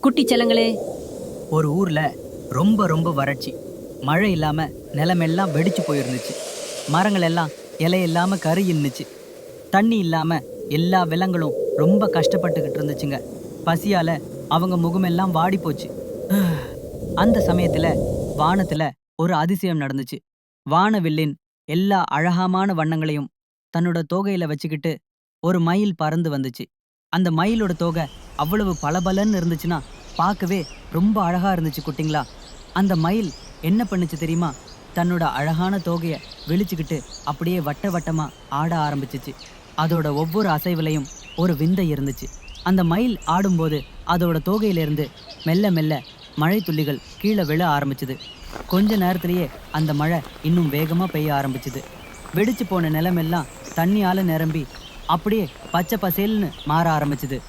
குட்டி செல்லங்களே. ஒரு ஊர்ல ரொம்ப ரொம்ப வறட்சி. மழை இல்லாம நிலமெல்லாம் வெடிச்சு போயிருந்துச்சு. மரங்கள் எல்லாம் இலை இல்லாம கருகிருந்துச்சு. தண்ணி இல்லாம எல்லா விலங்குகளும் ரொம்ப கஷ்டப்பட்டுக்கிட்டு இருந்துச்சுங்க. பசியால அவங்க முகமெல்லாம் வாடி போச்சு. அந்த சமயத்துல வானத்துல ஒரு அதிசயம் நடந்துச்சு. வானவில்லின் எல்லா அழகாமான வண்ணங்களையும் தன்னோட தோகையில வச்சுக்கிட்டு ஒரு மயில் பறந்து வந்துச்சு. அந்த மயிலோட தோகை அவ்வளவு பளபளன்னு இருந்துச்சுன்னா பார்க்கவே ரொம்ப அழகா இருந்துச்சு குட்டிங்களா. அந்த மயில் என்ன பண்ணுச்சு தெரியுமா? தன்னோட அழகான தோகைய விழிச்சுக்கிட்டு அப்படியே வட்ட வட்டமா ஆட ஆரம்பிச்சிச்சு. அதோட ஒவ்வொரு அசைவுலையும் ஒரு விந்தை இருந்துச்சு. அந்த மயில் ஆடும்போது அதோட தோகையிலிருந்து மெல்ல மெல்ல மழை துள்ளிகள் கீழே விழ ஆரம்பிச்சுது. கொஞ்ச நேரத்திலேயே அந்த மழை இன்னும் வேகமா பெய்ய ஆரம்பிச்சுது. வெடிச்சு போன நிலமெல்லாம் தண்ணியால நிரம்பி அப்படியே பச்சை பசேல்னு மாற ஆரம்பிச்சுது.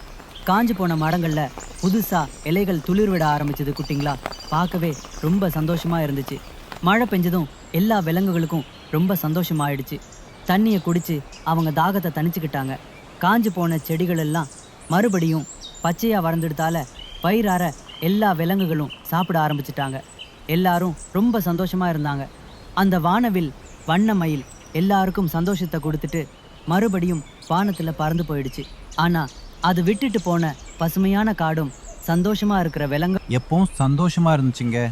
காஞ்சு போன மரங்கள்ல புதுசா இலைகள் துளிர்விட ஆரம்பிச்சது குட்டிங்களா. பார்க்கவே ரொம்ப சந்தோஷமா இருந்துச்சு. மழை பெஞ்சதும் எல்லா விலங்குகளுக்கும் ரொம்ப சந்தோஷமாயிடுச்சு. தண்ணியை குடிச்சு அவங்க தாகத்தை தணிச்சுக்கிட்டாங்க. காஞ்சு போன செடிகள் எல்லாம் மறுபடியும் பச்சையா வளர்ந்துடுதால வயிறார எல்லா விலங்குகளும் சாப்பிட ஆரம்பிச்சிட்டாங்க. எல்லாரும் ரொம்ப சந்தோஷமா இருந்தாங்க. அந்த வானவில் வண்ண மயில் எல்லாருக்கும் சந்தோஷத்தை கொடுத்துட்டு மறுபடியும் வானத்துல பறந்து போயிடுச்சு. ஆனா அது விட்டுட்டு போன பசுமையான காடும் சந்தோஷமா இருக்கிற விலங்கு எப்பவும் சந்தோஷமா இருந்துச்சுங்க.